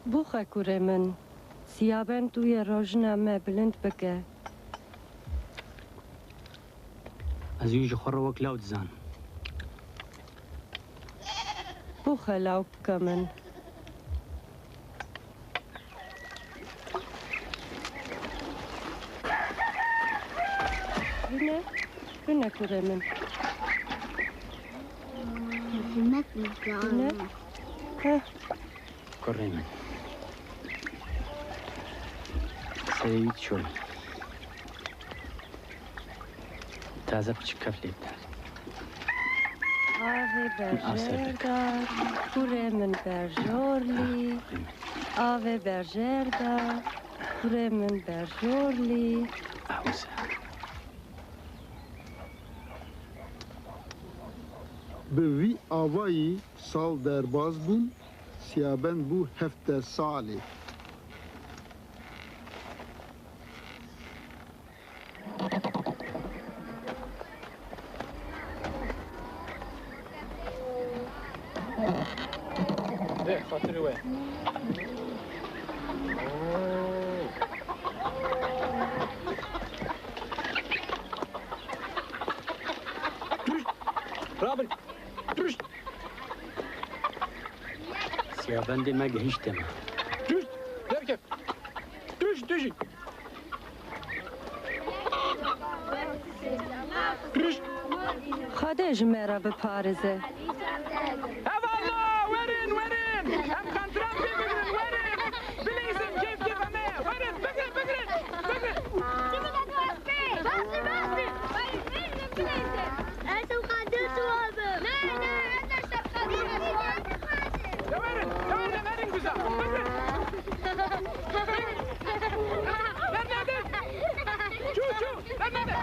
بوخه کوره من سیابن توی روزنامه بلند بکه از یوج خور وک لاود زن بوخه لاو کمن بینه کوره من بینه کوره من سعید شوی تازه بچه کف لیده آوه برجر دار کوره من برجورلی آوه برجر دار کوره من برجورلی آوزه به وی آوایی سال در باز بون سیابن بو 17 سالی ده خاطر وين رابل درشت سیابن دی مگه هیچ دمه درشت درکب درشت درشت درشت خودش مرا به پارزه هم کنترل بگیرن ورن بلیزم کیف کیف همه ورن بگیرن بگیرن بگیرن انتم قدرتوا هذا لا انا شغالين يا ورن جزاء شو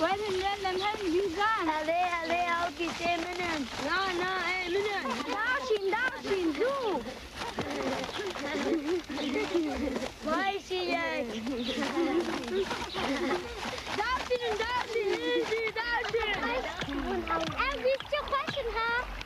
وين اللي مهم جيزان عليه او كيسي منن لا منن داشين دو بايشي لك داشين ام بيستو خوشن ها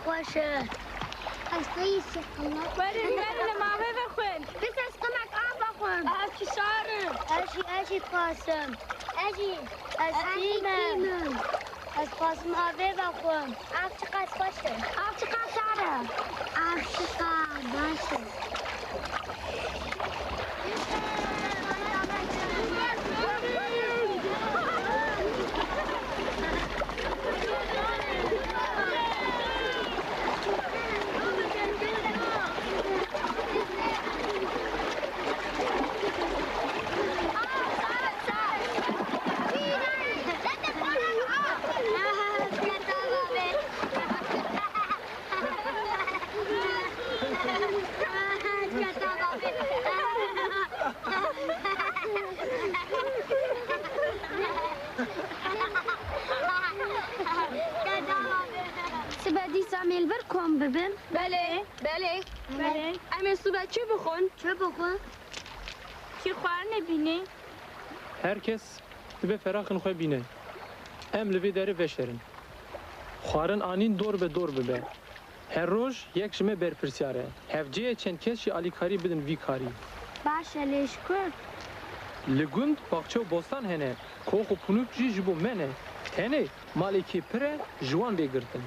خوشه اصلی شکلات بریم ما بخون بس از کمک آب بخون چی شارم اشی قاسم اشی از سیمم از قاسم آبه بخون آب چقدر خوشه آب چقدر شاره آب چقدر باشه سبادی سامیل بر کن ببین بله اما صبح چه بخون؟ چی خوار نبینه؟ هر کس به فراخن خواه بینه ام لوی داره وشرن خوارن آنین دور به دور ببه هر روز یک جمعه برپرسیاره هفجه چند کسی آلیکاری بدن وی کاری باشه لیش کرد لگوند باغچه و بستان هنه کوخ و پنوک جی جبو منه هنه مالکی پره جوان بگردن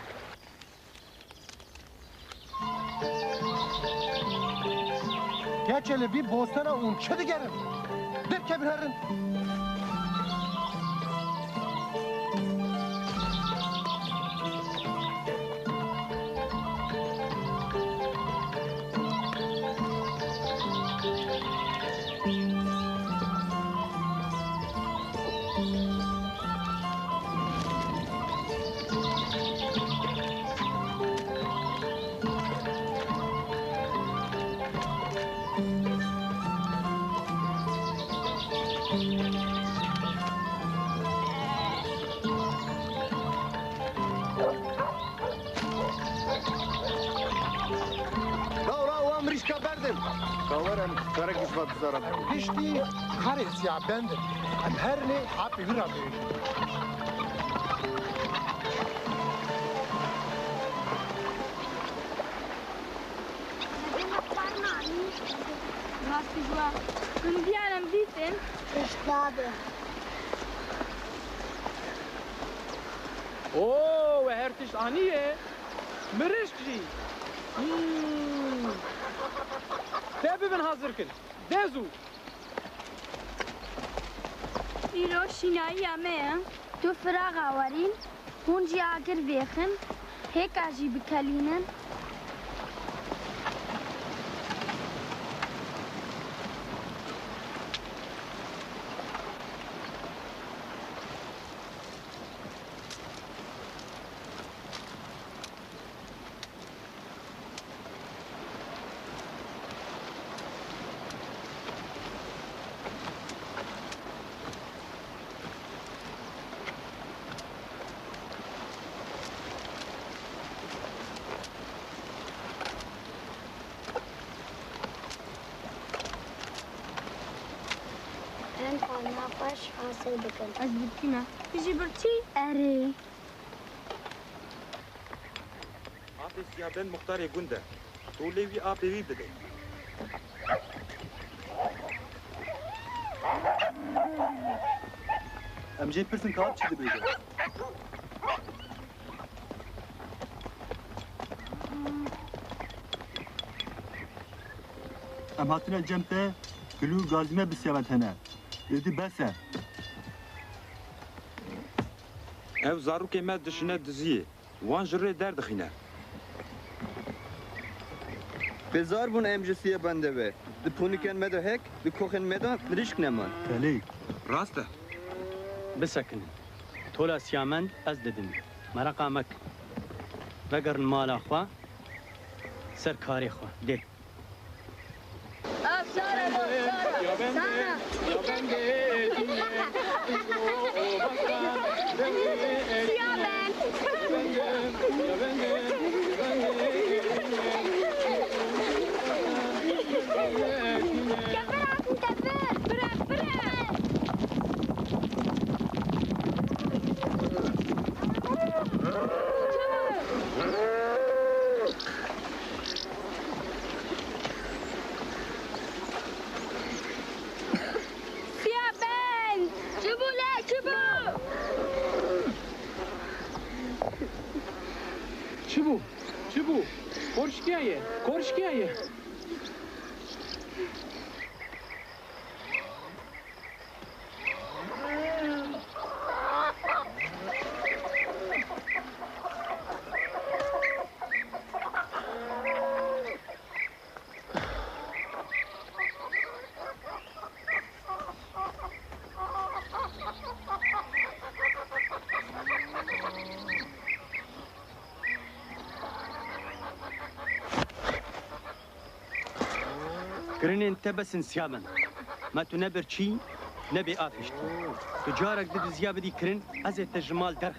Geçeli bir bostana un çedi gerim. Der kebirlerin. راو امریشکا بردم کاورم فرق اسمت زارم هشتی کاری سیابند ام هرنی آبی برا بیش. راستی جوا من بیارم دیدن اشتابه اوه و هرتش آنیه مرشت جی ده ببین حاضر کن ده زو ایرو شینایی همه تو فراغ آورین هونجی آگر بیخن هیک آجی بکلینن من خانه خوش حاصل بکن از بکیمه بیجی برچی؟ اره آب سیابن مختار گنده تو لیوی آب وی بده ام جی پرسن کار چی دبیده ام هاتنا جمته گلو گازمه بسیابت هنه یدی بسه اف زارو که مد دشنه دزیه وان جره در دخینه بزار بون امجسیه بنده به دی پونیکن مدو هک دی کوخن مدو مریشک نمان کلی راسته بسكن تولا سيامن أزددن مرقا مك بقر المال أخوا سر كاري أخوا دي چی بو؟ کورشکیه كرين انت بس انسيابن ما تنبر شي نبي آفشت تجارك ضد زيابة دي كرين أزي تجمال درخ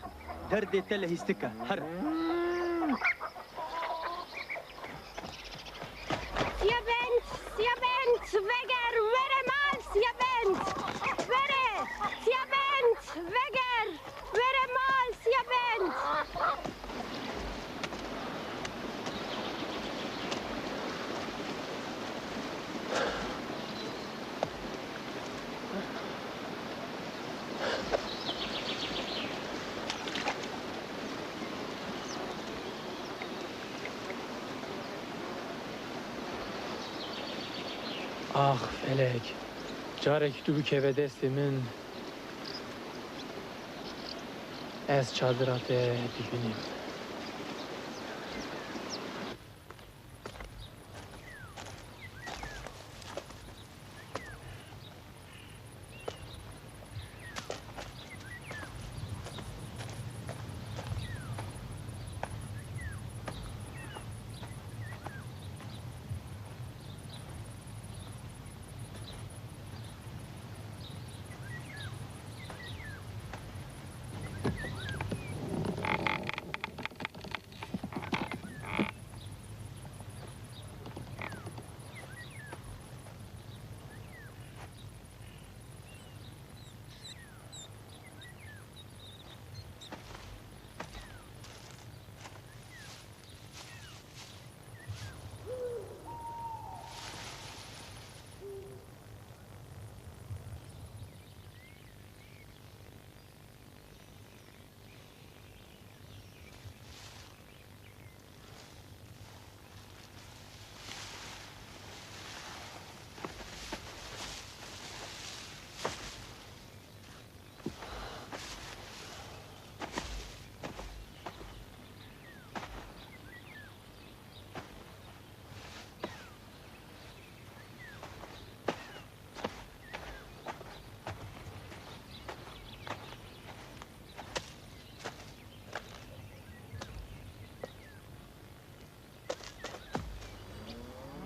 دردي تله هستكا هر Siyaben, veger, vere mal, Siyaben, vere, Siyaben, veger, vere mal, Siyaben. آخ فلک جارێکی تو بکەوێ دەستی من ئەس چادراتێ دیبینیم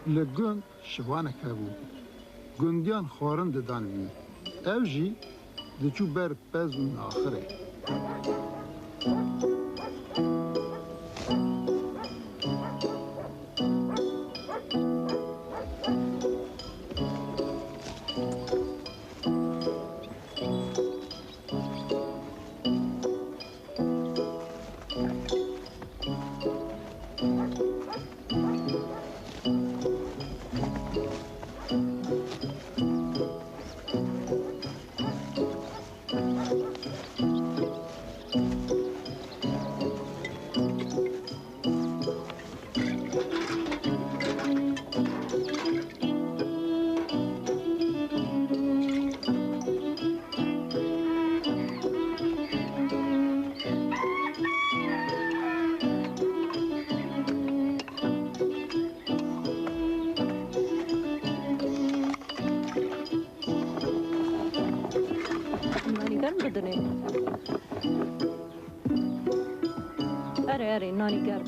لگند شوانه که بود. گندیان خورن دادن بی. او جی دچو بر پزون آخره. Ere, nani gerd.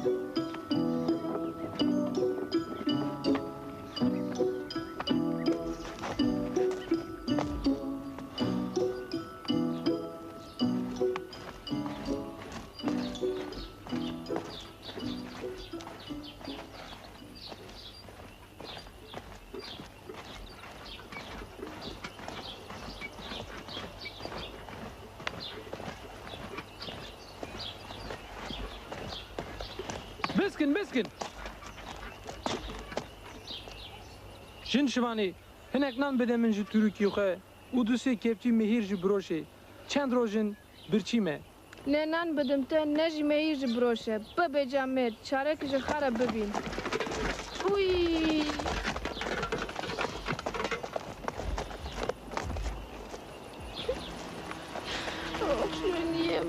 مسكن جن شوانی هنک نان بده من جو ترکیه خو او دوسه کپچی مهیر جو بروشه چند روزن برچیمه نه نان بدم ته نجی مهیر جو بروشه ببه جامد چاره که جو خراب ببین اوی شنیه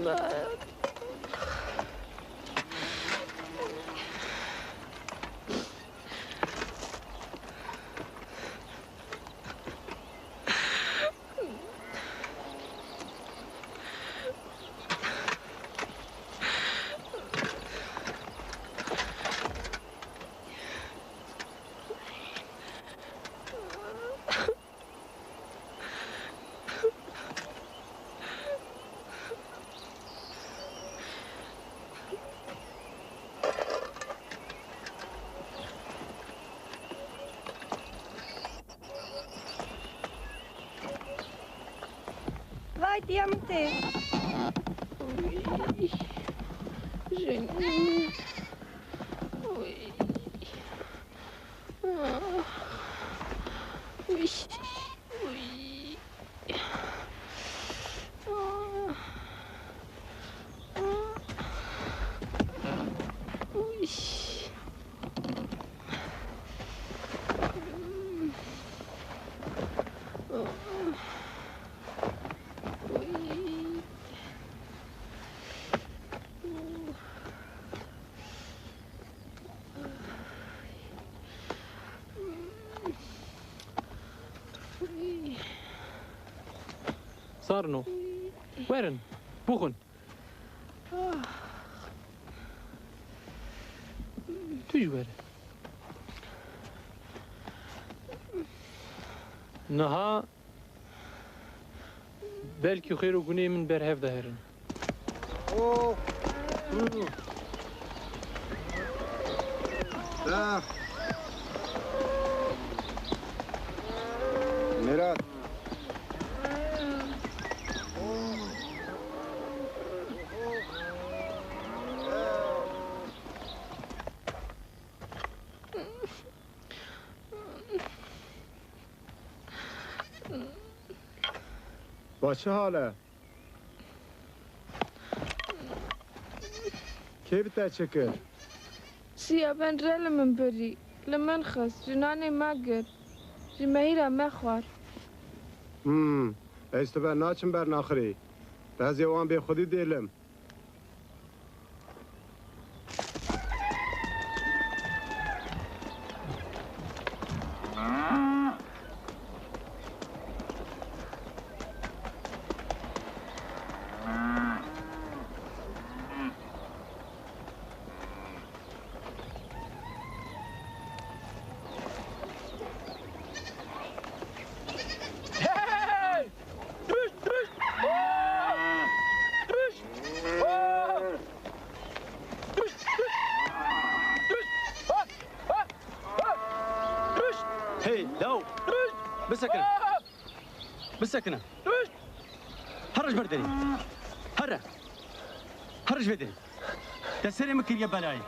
Vai, diamante. Женя. Ой. Ой. Ой. Ой. صارنو وين بوخن توی وين نها بلكي خير وقني من برهف ظهرن اوه ده میراد با چه حاله؟ کی بتا چکر؟ سیابن رل من بری لمن خست جنانه مگر جمهیره مخوار ایستو بر ناچم بر ناخری بعضی وان به خودی دیلم بسكنه هرج بردني هرج بدني تسري مكر يا بلاي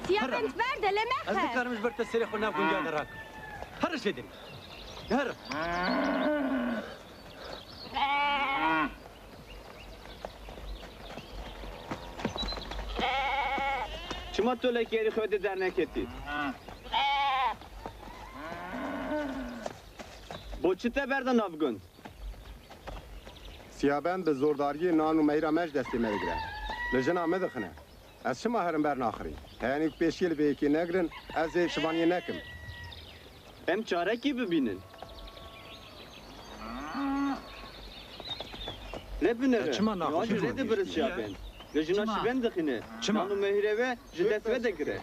Siyaben verde lemehe. أذكر مش برت السري خلنا نكون جاد راك هرج بدني هر Çima tolekeri xwedê derneketî. Boçi te berdan avgund. Siyaben bi zordariyê nan û meyra me ji destê me digire. Li jina me dixine. Ez çima herim ber naxirî. Heyanî ku pêşiyê li vê yekê negirin, ez ê şivaniyê nekim. Em çarekî bibînin. Rebinere. Çima naxir. Yacı redê biriz Siyaben. Li jina şiven dixine. Çima. Nan û mehîre ve ji dest ve digire.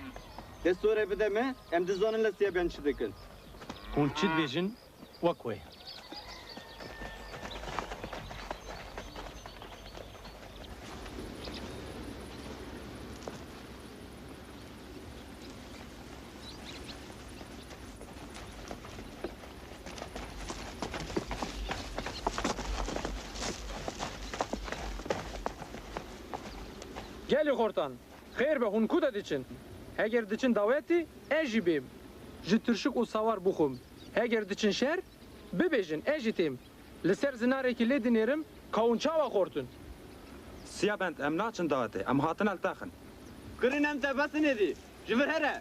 Destore bideme em dizanin li Siyaben çi dikin. هون چی بیجن وکوی Gel yukarıdan. Xeyr be hun kuda diçin. Eğer diçin daveti ejibim. Jitırşık u savar buxum. Eğer diçin şer bibejin ejitim. Liser zinareki ledinerim kavunçava kortun. Siyaben em naçın davete. Em hatın eltaxın. Kirin em te besin edî. Ji vir here.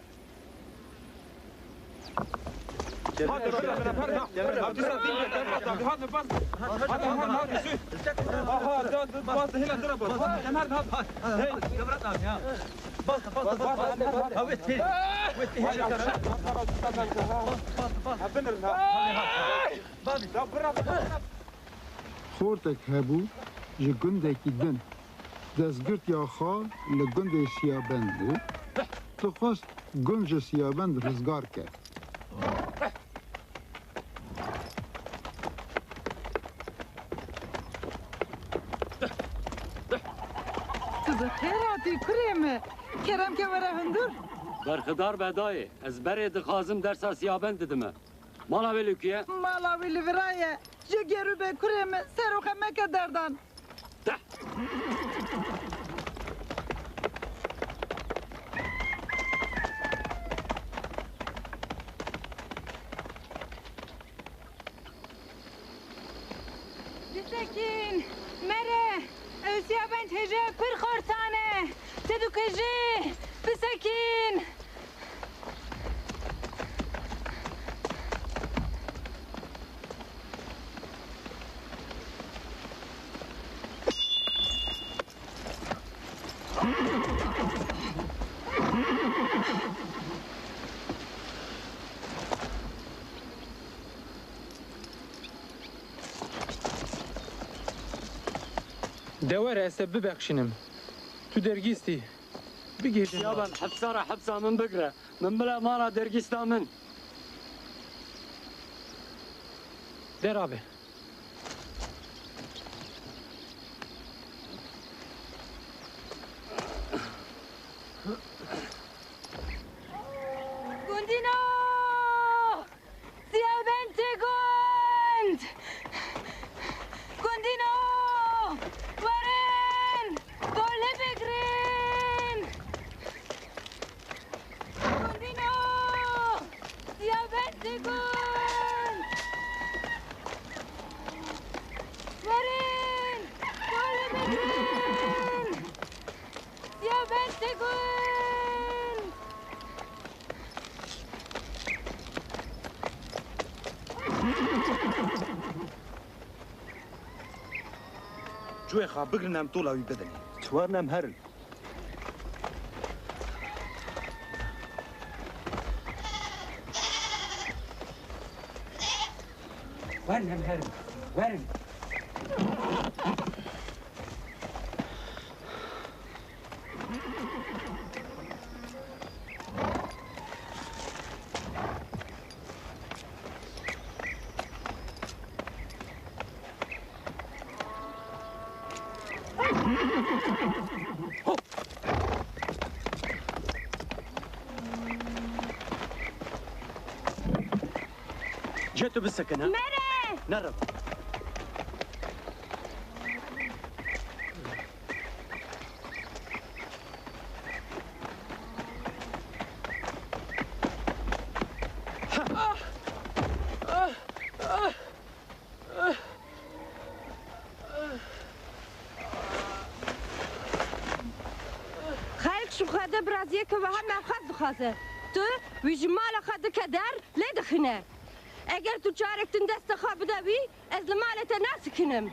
خورتك هبو ji gundekî din destgirtiya xwe li gundê Siyaben bû dixwast gund ji Siyaben rizgar ke. Kerati kureme kerem ke vere hundur Berxidar bedayê ez berê dixwazim dersa Siyaben didime. Mala vê lûkiye? mala wî li viraye ji gerû be kureme seroxe meke derdan. Disekin mere Siyaben tece pır kortane. Tedukeci bisekin. Dewer ese bibexşinim. Tu dergîstî. Bigêjin. Siyaben hepsara hepsa min bigire. Min bile mala dergîsta min. Der abi. Gundino! Siyaben te gund! Gundino! Varın! Dole begrin! Gundino! Siyaben te gund! Varın! Dole begrin! Siyaben te gund! Cûyê xwe bigirin em tola wî bidin. Çwarin em herin. Verin hem herim. Verin. جد تو بسكن ها مره نرب شو خده برازیه که به هم خواست بخواسته تو ویژ مال خده که در لیدخنه اگر تو چارکتن دست خواب دوی از مالت نسکنم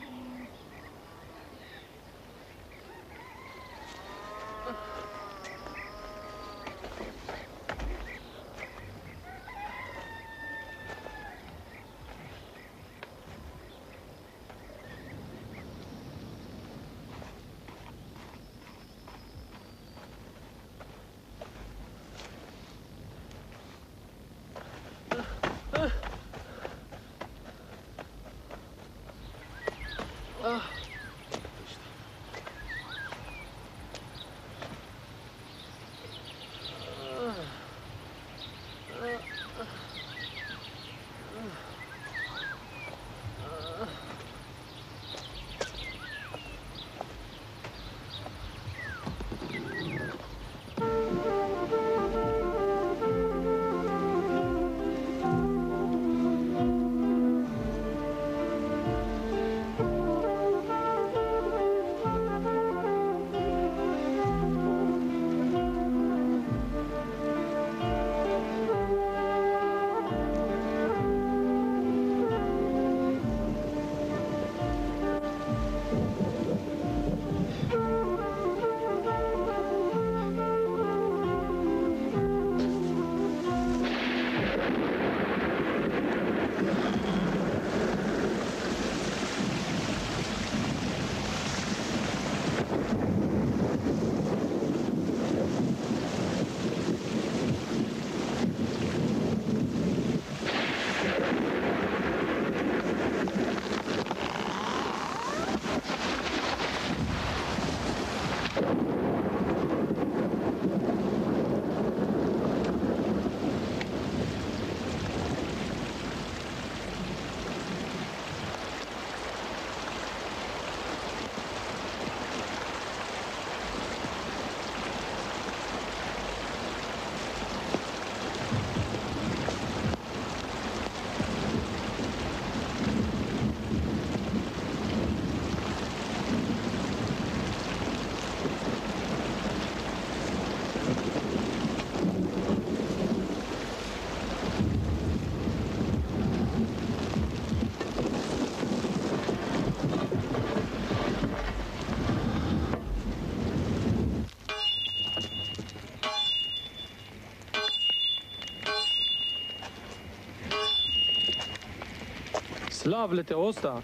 سلاف لته اوستا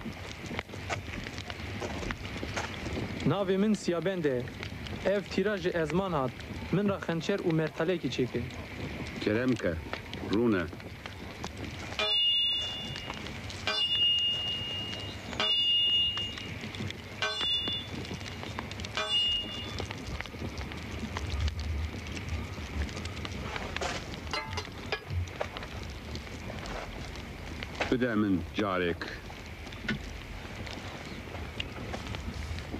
ناوی من سیابن ده اف تیراژ ازمان هات من را خنچر و مرتله کی چیکه کرم که رونه بده من جارك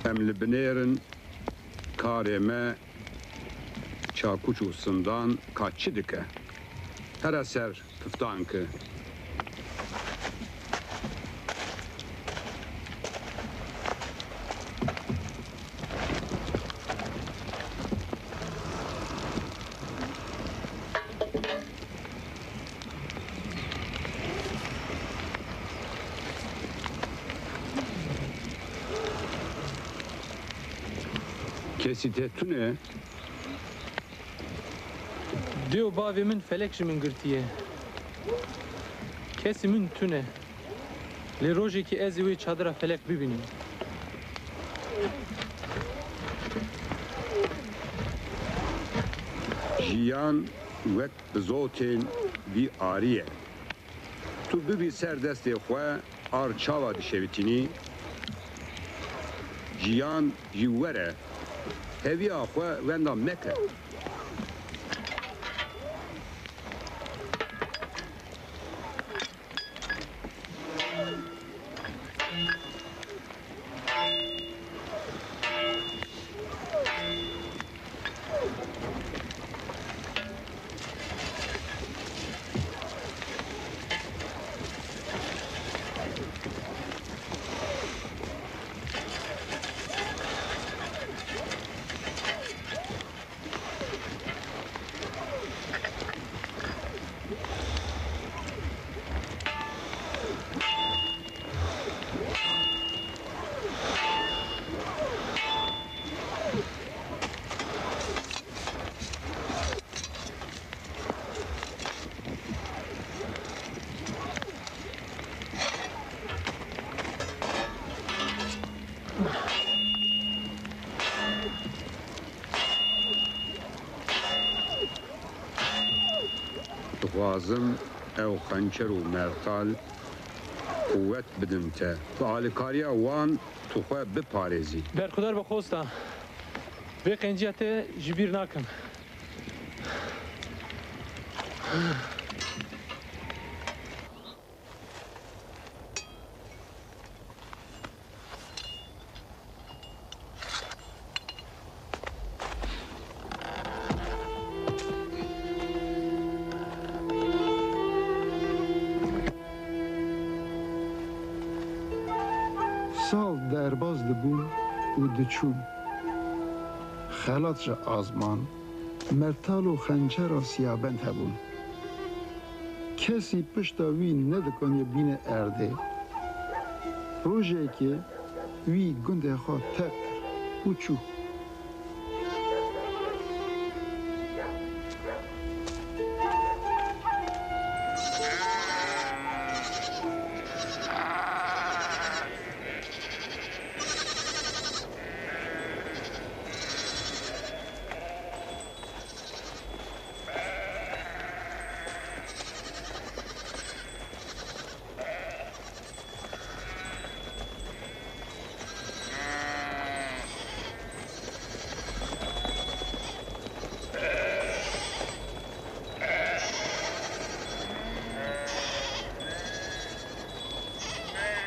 ام لبنيرن كاريما چاکوچ و سندان کاچی دکه هر سر تفتان که کسی تتونه دیو باوی من فلکش من گرتیه کسی من تونه لی روژی که ازی وی چادر فلک ببینیم جیان وک بزوتین وی آریه تو ببی سر دست خواه آر چاوا دشویتینی جیان جیوره هوی آخواه وندا مکه dixwazim ew xençer û mertal quvvet bidin te. Bi alîkariya wan tu xwe biparêzî. Berxudar bê xosta. Vê qenciya te ji bîr nakim. Sal derbaz dibûn û diçûn. Xelat ji azman, mertal û xençera Siyabend hebûn. Kesî pişta wî nedikaniye bîne erdê. Rojekê wî gundê xwe tek û çû.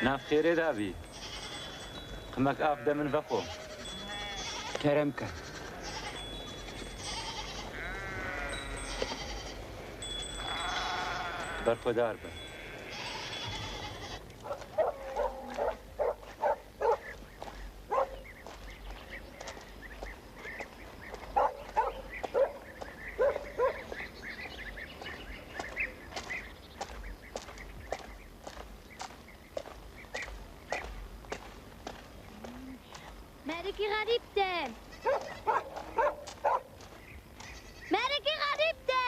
ناف خێرێ داوی قمەک ئاف دە من بەخۆم کەرەم کە بەرخۆدار بە مالكي غريب ده مالكي غريب ده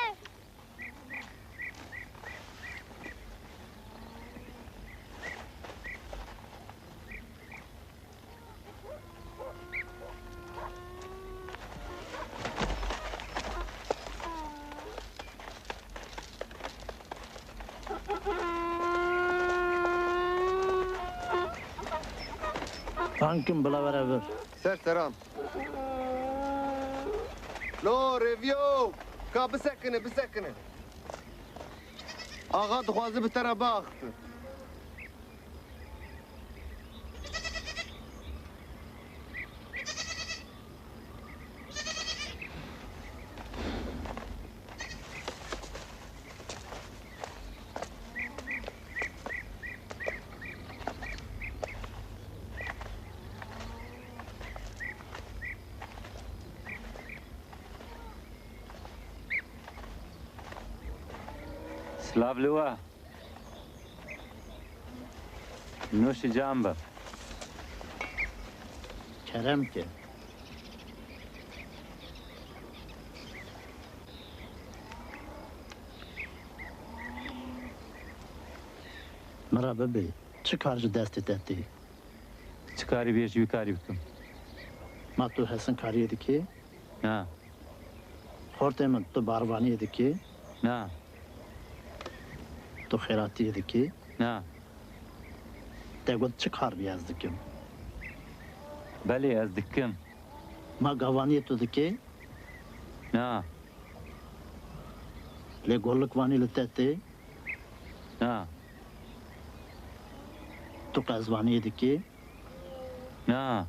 Bankim bula beraber. Serseram. Lo revyo. Ka bisekine bisekine. Ağa dixwaze bi te re biaxivin. سلااف لێوە نوۆشی جام بە Kerem ki. Mera bebe, çi kar ji destê te tê? چ کاری بێژی وی کاری بکەم Ma tu hesin kariyê dikê? نا Xortê min tu barvaniyê dikê? نا Tu xêratiyê dikê? نا Te got çi kar bi ez dikim? بەلێ ئەس دکم Ma gavaniyê tu dikê? نا Lê gollik vanî li te tê? نا Tu qezvaniyê dikê? نا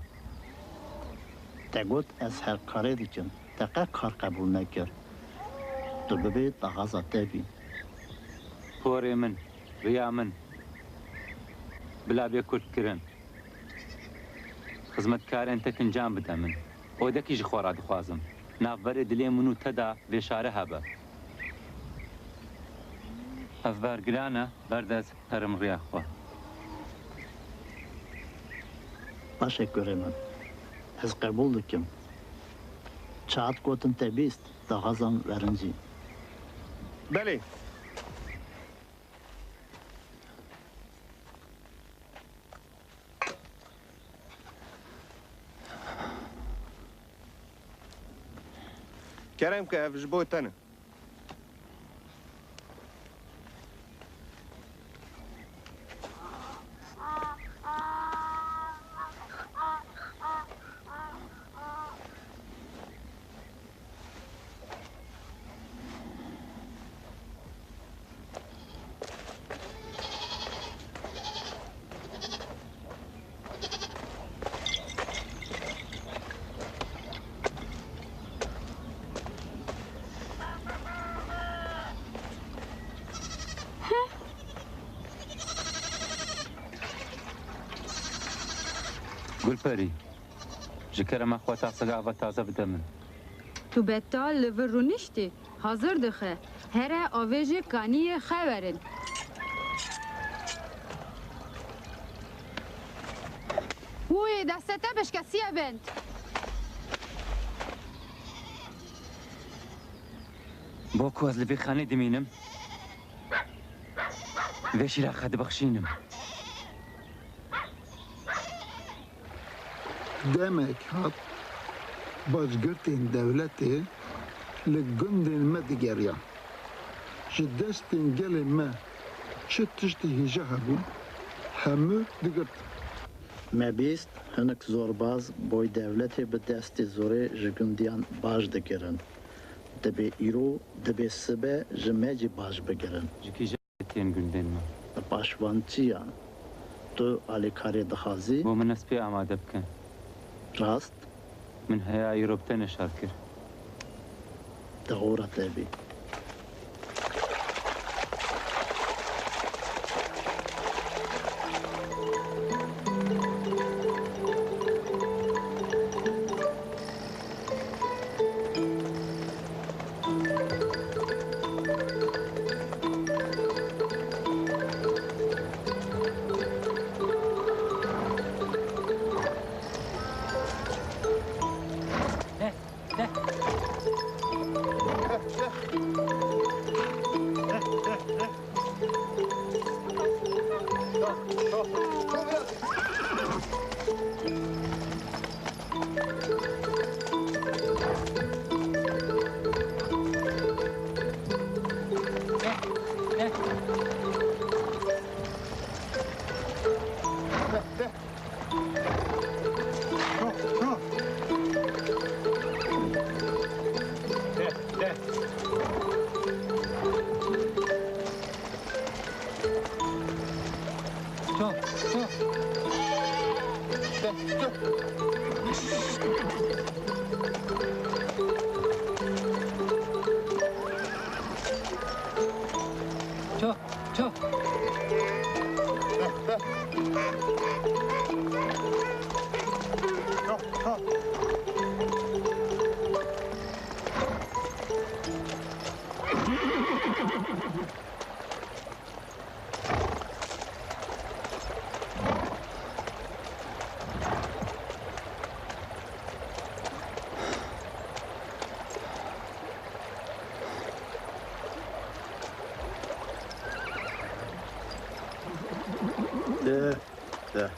Te got ez her karê dikim. Te qe kar qebûl nekir. Tu bibê daxaza te bî. پۆرێ من ڕیا من بلا بێ کورتکردن خزمەتکارێن تەکنجام بدە من ئۆدەکیژی خۆڕا دخوازم ناوبەرێ دلێ من و تەدا وێشارە هەبە ئەفبارگرانە بەردەست هەرم ڕیاخوا Başek göremem. Ez qebûl dikim. Çaat gotin te bîst, daxazan verincî. Belê. Kerem ke ev ji bo te ne. گلپەری جکەرەمە خۆ تاسەگاوە تازە بدە من Tu betal li vir rûniştî hazır dixe. Here avêjê kaniyê xewerin. Wê destete bişke Siyaben. بۆ کو ez li vê xanê dimînim vê şîraxa dibexşînim demek hat başgirtên devletê li gundên me digeriyan. Ji destên gelê me çi tiştî hêja hebûn, hemû digirtin. Me bîst hinek zorbaz boy devletê bi destê zorê ji gundiyan baş dikirin. Dibê îro dibê sibe ji me jî baş bigirin. Ji kî tên gundên me? Bi paşvançiya tu alîkarê dixwazî? Bû min ez pê amade bikin. Rast? Min heya îro bi te neşar kir. Dixora te bî. De.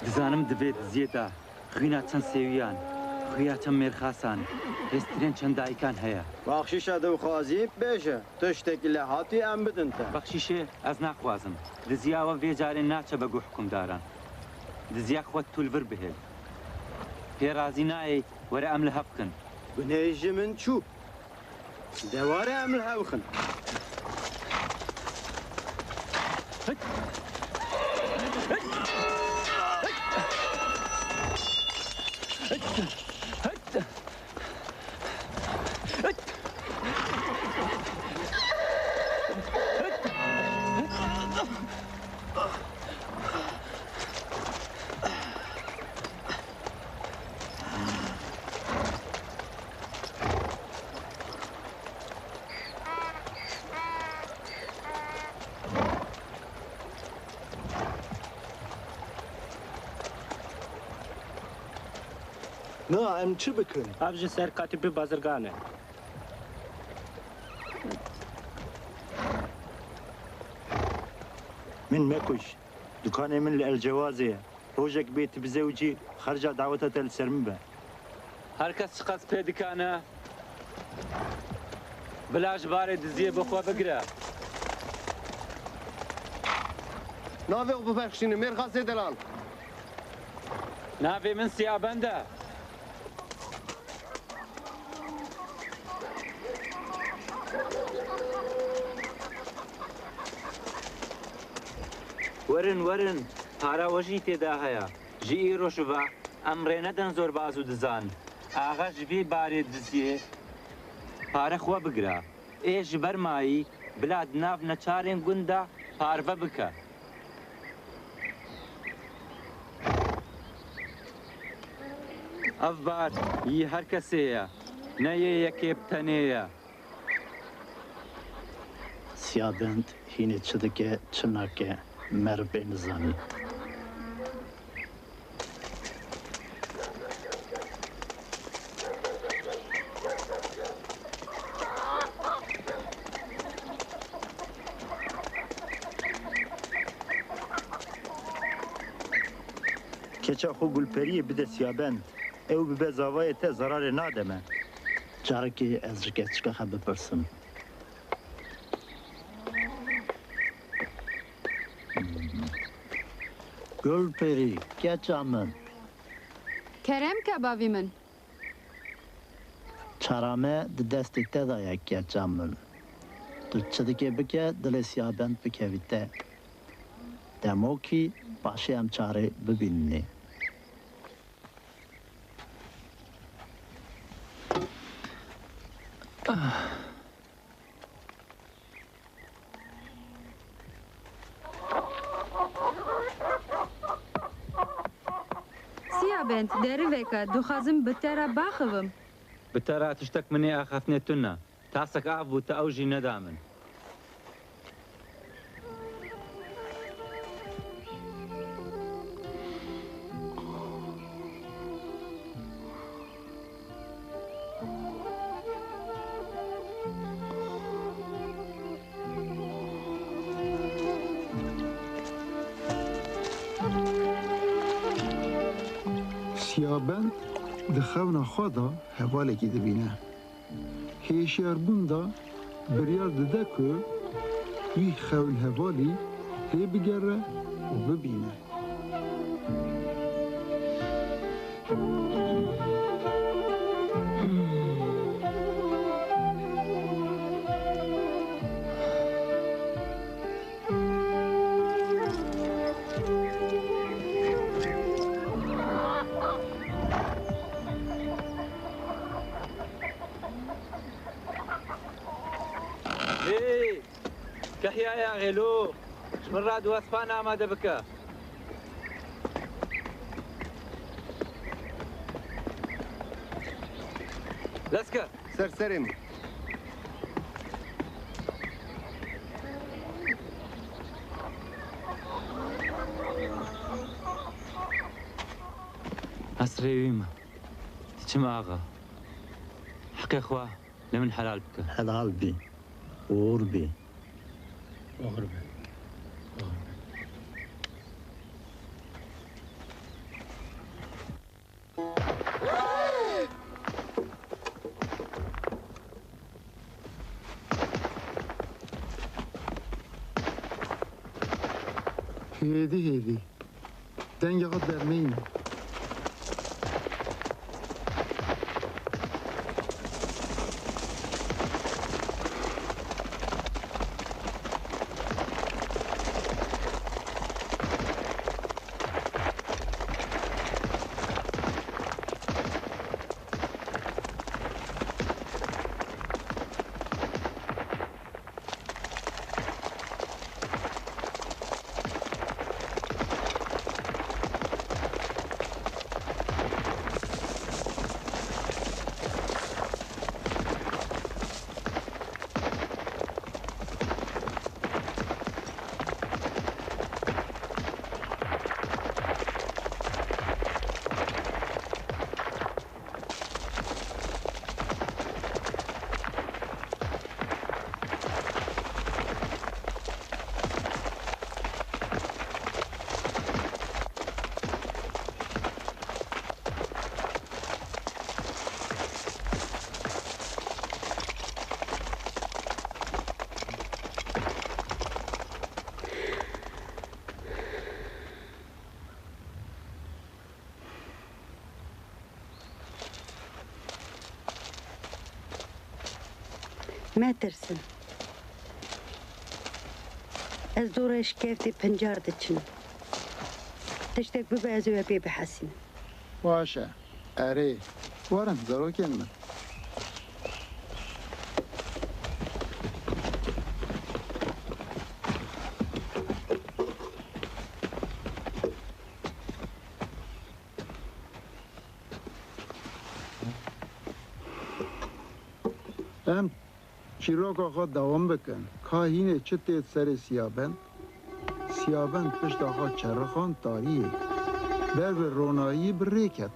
Dizanim divê diziyê xîna çend sêwiyan, xuya çend mêrxasan, hêstirên çend dayîkan heye. Baxşîşa dixwazî bêje, tiştekî lê hatî em bidin te. Bexşîşê ez naxwazim. Diziya we vê carê naçe be guh hukmdaran. Diziya xwe tu li vir bihêl. Pê razî nayê were em li hev bikin. Gunê ji min çû. Deware em li hev bixin. Na, em çi bikin? Ev ji ser katîbê bazirgan e. Min mekuş. Dukanê min li Elcewazê ye. Rojek bê tu bi zewcî xerca daweta te li ser min be. Her kes çiqas pê dikane, bila ji barê diziyê bi xwe bigire. Navê xwe bibexşînin, mêrxasê delal. Navê min Siyaben de. Werin, para we jî têda heye. Ji îro şiva ئەم ڕێنەدەن زۆر باز و دزان ئاغا ژبێ بارێ دزیێ پارە خۆ بگرە ئێ ji ber mayî bila di nav neçarên gund de parve bike. Ev bar yî her kesê ye, ne yê yekê bi tenê ye. Siyaben hînê çi dike çi nake meribê nizanî. keça xwe gulperiyê bide Siyabend. Ew bibe zavayê te zararê nademe. Carekê ez ji keçika xwe bipirsim. Gulperî, keça min. Kerem kebavî min. Çara me di destê te da ye keça min. Tu çi dikê bike dilê Siyabend bikevî te. Demokî paşê em çarê bibînî. Siyaben deriveke dixwazim bi te re baxivim. Bi te re tiştek minê axaftinê tune ne. Tasek av bû te ew jî neda min. Siyaben di xewna xwe da hevalekî dibîne. Hêşiyarbûn da biryar dide ku wî xewn hevalî tê bigere û bibîne. Kehiyaya gelo, min ra diwaspan amade bike. Leske. Serserim. Esrêwî me. Çi me axa? Heqê xwe li min helal bike. Helal bî. Uğur bî. Uğur bî. Hêdî hêdî. Dengexa dermeyîne. ما ترسم از دورش کفتی پنجار دچن تشتک ببعزو یا بی بحسین باشه اره وارن زارو کنم ام چیروک آقا دوام بکن کاهینه چه تید سر سیابند سیابند پشت آقا چرخان تاریه بر به رونایی بریکت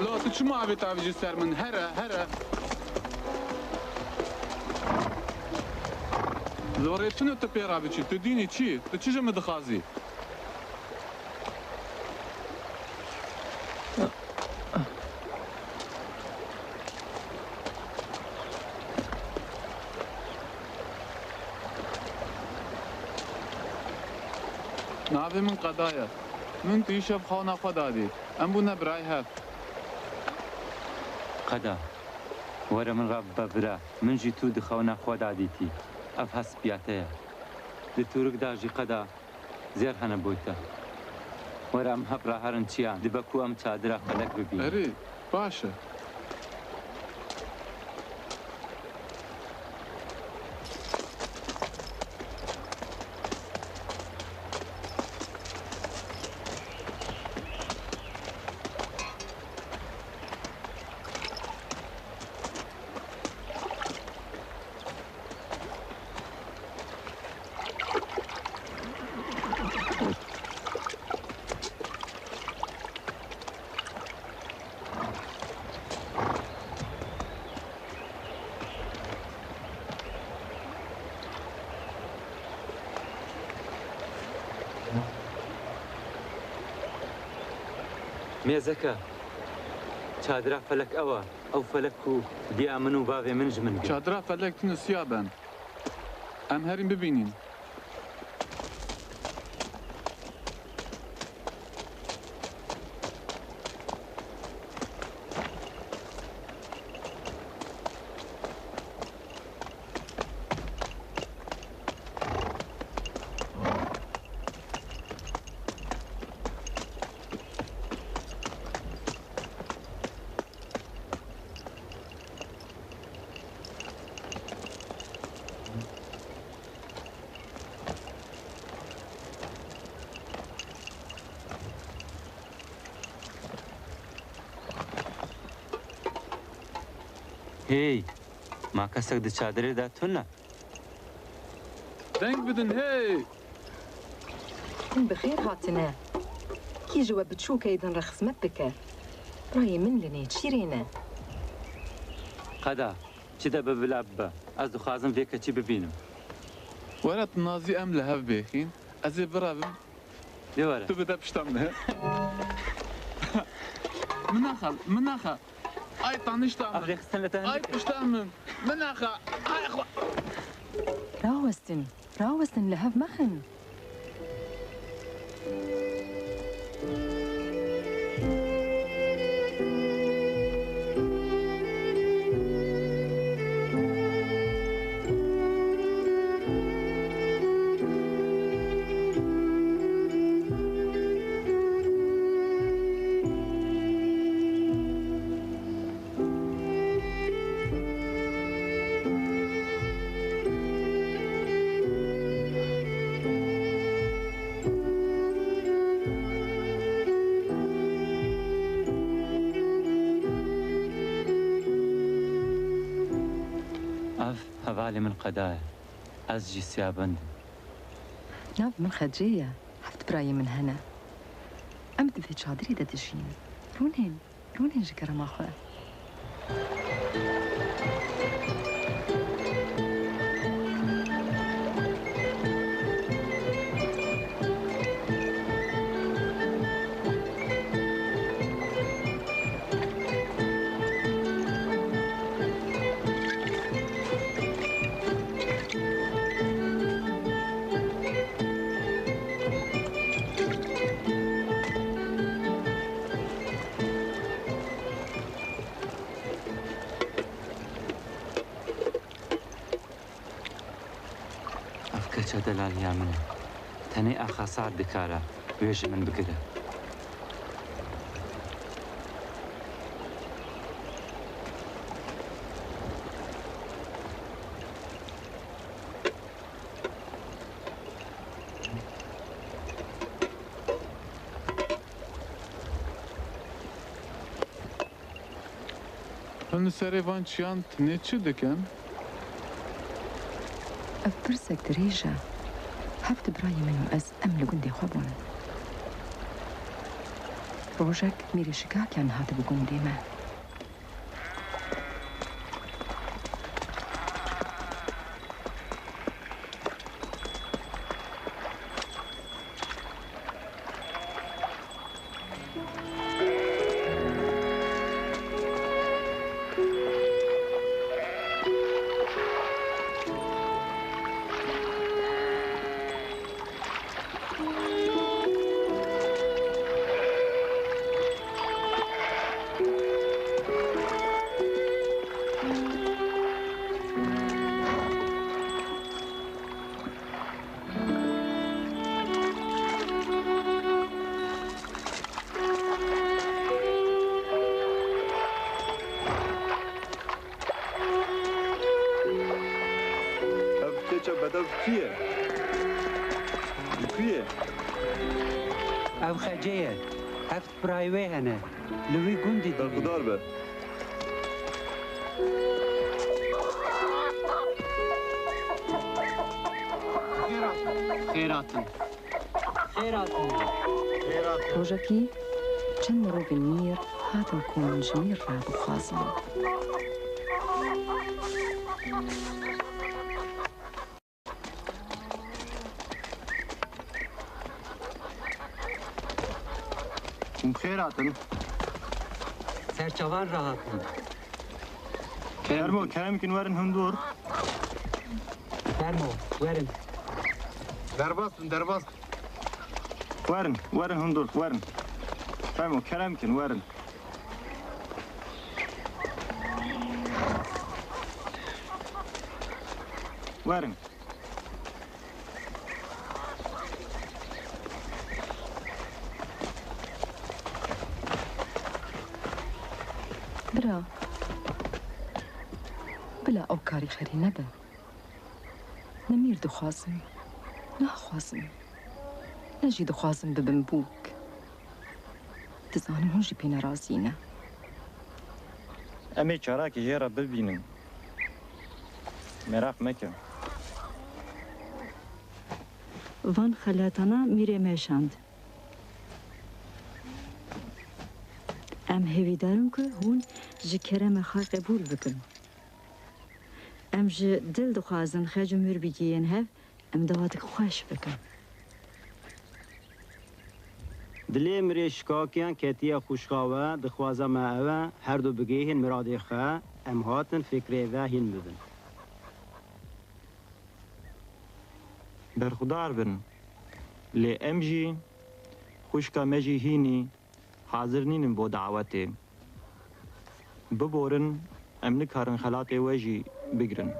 لا تو چه معاوی تاویجی سر من هره لوری چنو تو پیرا بچی تو دینی چی؟ تو چی جمع دخوازی؟ ناوی من قضایه من توی شب خوانا خود دادی ام بو نبرای هفت قدا ورا من رب ببرا من جي تو دخونا خود عديتي افحس بياتيا لتورك داجي قدا زير هنا بويتا ورا ام هبرا هرن تشيان دبكو ام تادرا خلق ببين اري باشا ميزكا چادرا فلك او فلكو ديا منو بافي من جمن چادرا فلك تنو سيابن ام هرين ببينين هي ما كسك دي چادري دا تونا دنگ بدن هي بخير هاتنا كي جوا بتشوك ايضا رخصمت بك راي من لني تشيرينا قدا چدا ببلاب از دخوازم فيك چي ببينم ورا تنازي ام لهف بيخين ازي برابم دي ورا تو بدا بشتمنا مناخل اي طنشتم ابغي خسنتان اي بشتم مناخل اي اخو راوستن لهف مخن هفالي من قدايا أزجي سيابند ناف من خدجية حفت براي من هنا أمد في شادري دا دجين رونين جكرا ما خواه کەچە دەلالیا منە تەنەی ئاخاسار دکارە وێژ من بگرە Hûn li serê van çiyan tinê çi dikin? Ev pirsek dirêj e. Heft birayê min û ez em li gundê xwe bûn. Rojek mîrê şikakiyan hatibû gundê me. Ev Xece ye. Heft birayê wê hene. Li wî gundê Berxudar be. Xêratin. Xêratin. Rojekî çend mirovên mîr hatin ku min ji mîr re bixwazin. Bixêr hatin. Serçavan rahatin. Fermo, keremkin werin hundur. Fermo, werin. Derbastın, derbast. Werin hundur, werin. Fermo, keremkin werin. Werin. Bira. Bila ew karî xerî nebe. Ne mîr dixwazim, naxwazim. Ne jî dixwazim bibim bûk. Dizanim hûn jî pê nerazî ne. Em ê çarakê jê re bibînin. Merak meke. Van xelatana mîrê me şand. Em hêvîdarin ku hûn ji kerema xwe qebûl bikin. Em ji dil dixwazin xec û mir bigihên hev em dewatik xweş bikin. Dilê mirê şikakiyan ketiya xuşxawe dixwaza me ev e her du bigihên miradê xwe em hatin fikrê ve hîn bibin. Berxudar bin. Lê em jî xuşka me jî hînî hazir nînin bo dawetê. Biborin em nikarin xelatê we jî bigirin.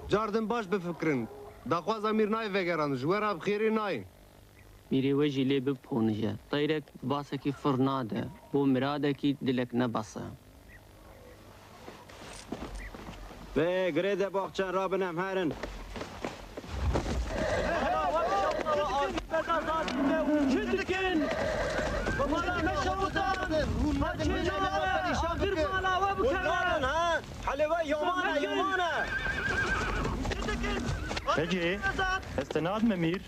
Cardin baş bifikirin. Daxwaza mîr nayê vegeran ji we re bi xêrê nayê. Mîrê we jî lê bipûnije. Teyrek basekî fir nade. Bo miradekî dilek nebase. Ve girê de baxçen rabin em herin. Xece, estenad me mîr.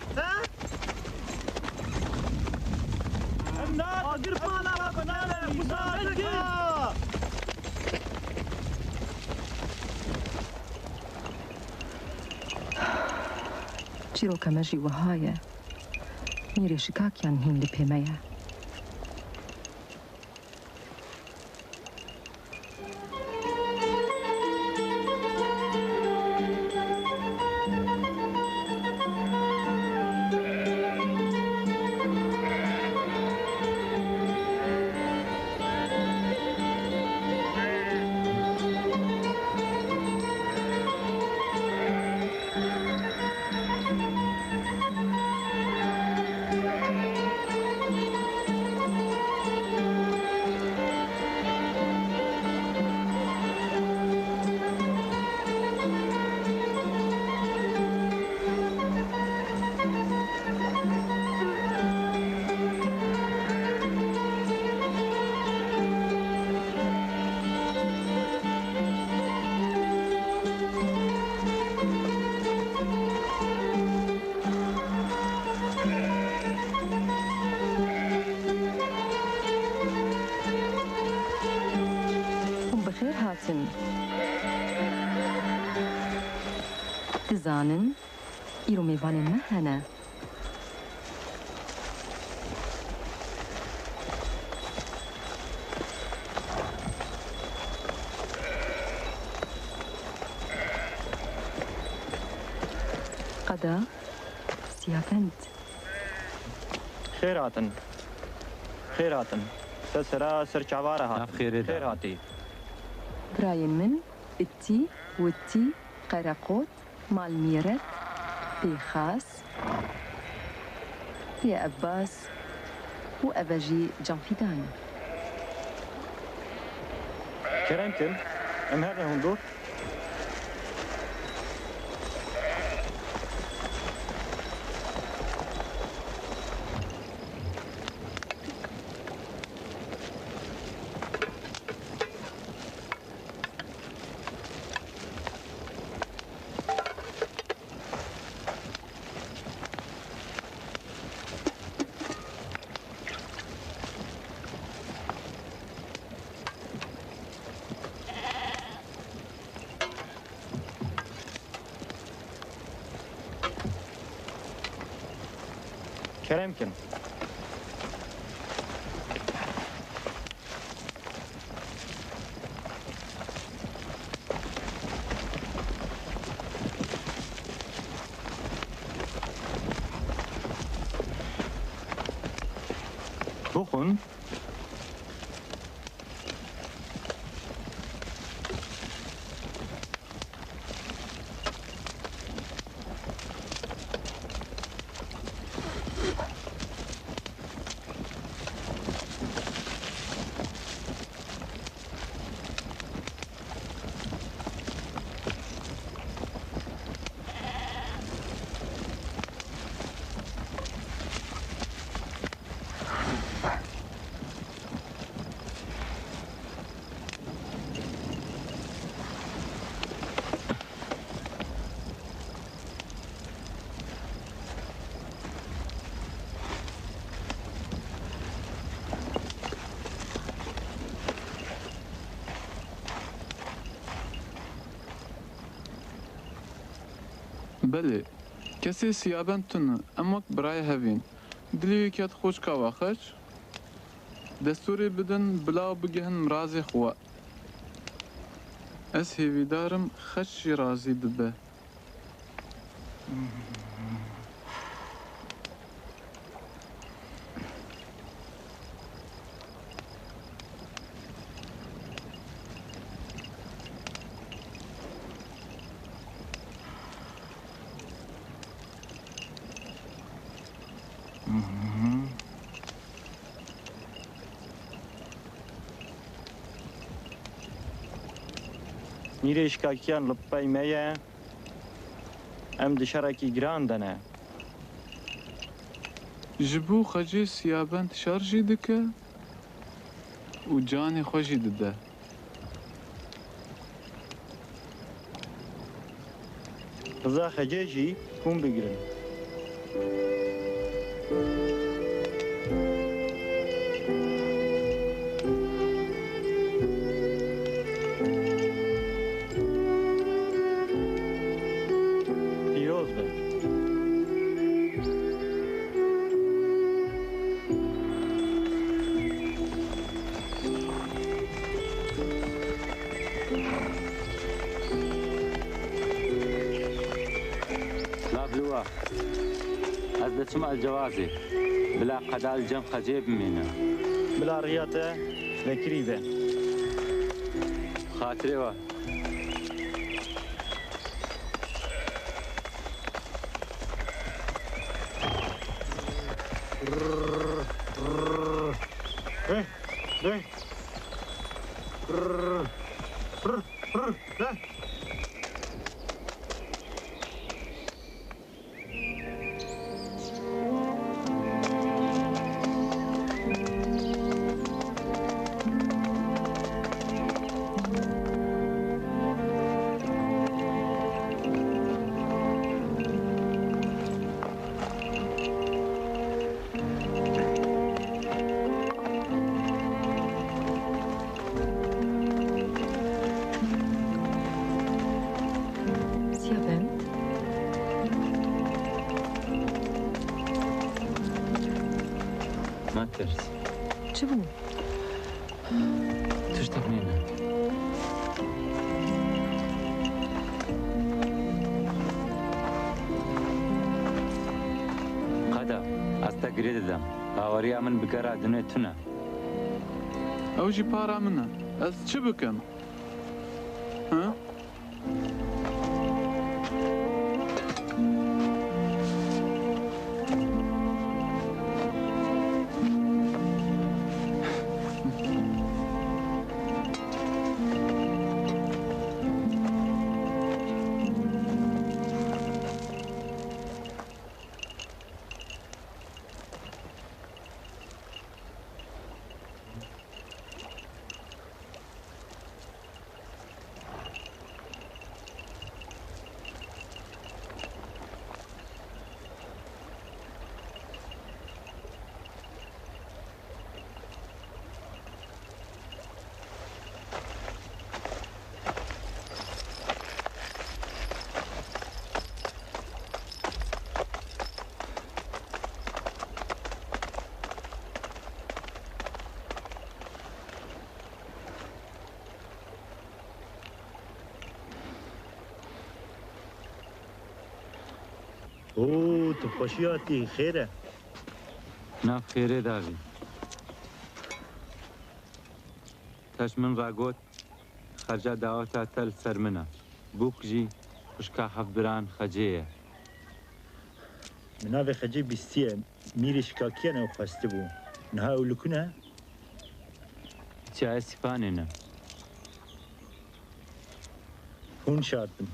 Çîroka me jî wiha ye. Mîrê şikakiyan hîn li pê me ye. هاتن دزانن ایرو میوانن ما هنه قدا سیابند خيراتن خيراتن سسرا سرچواره ها خير هاتي براين من التي والتي قرقوت مال ميرت بيخاس بي أباس وأبجي جنفيدان كريمتن ام هذا هندور كريمتن بخون بله کسی سیابن تونه اما برای هفین دلیوی کت خوش که واخش دستوری بدن بلا بگهن مرازی خواه از هیویدارم خشی رازی ببه میره اشکاکیان لپای میه ام دشارکی گراندنه جبو خجی سیابن شارجی دکه و جانی خوشی دده رضا خجیجی کون بگیرن پیروز به لابلوه از دچم الجوازي بلا قدال جم خجيب منه بلا رياته ذكري به خاطري وا چه بود؟ تشتك نينا قدا استقري دم باوري من بقرا دنيتنا او جي بارا منها از چه بکن؟ ها؟ اوه تو خوشیاتی خیره ناف خيري داغي تاش من راقوت خرجا دعوتا تل سرمنا بوك جي وشكا حفبران خجيه مناوی خجی بیستیه میری شکاکیه نو خواسته بو نها اولکونه چه سپانينا هون شاد بن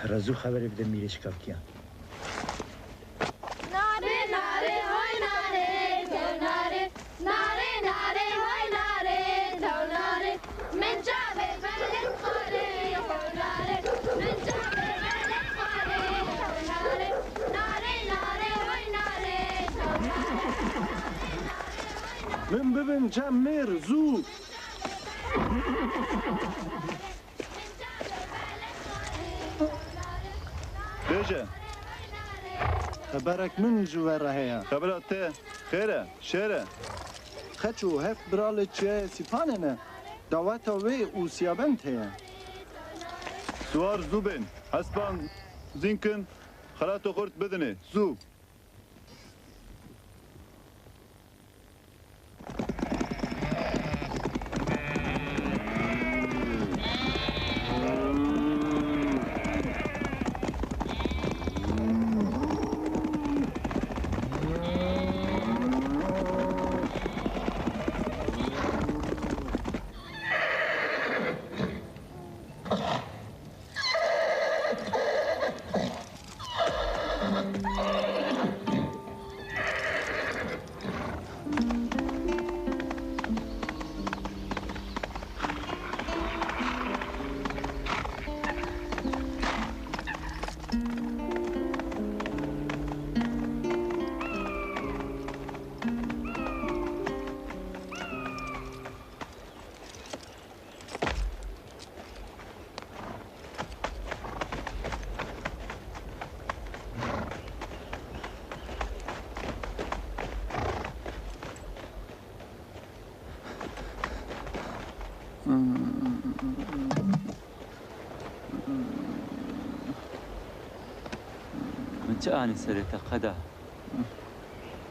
رازو خبری بده میری شکاکیه ناره ناره های ناره تو ناره ناره ناره های ناره تو ناره من جابه بلد خاله تو ناره من جابه بلد خاله تو ناره ناره ناره های ناره تو من ببین جم میر زود بيجا خبرك من جوار هيا خبرات ته خيره شيره خچو هف برال چه سیپانه دعوت وی او سیابنت هيا سوار زوبين حسبان زينكن خلاتو خورت بدني زو من چه آنی سرت قدا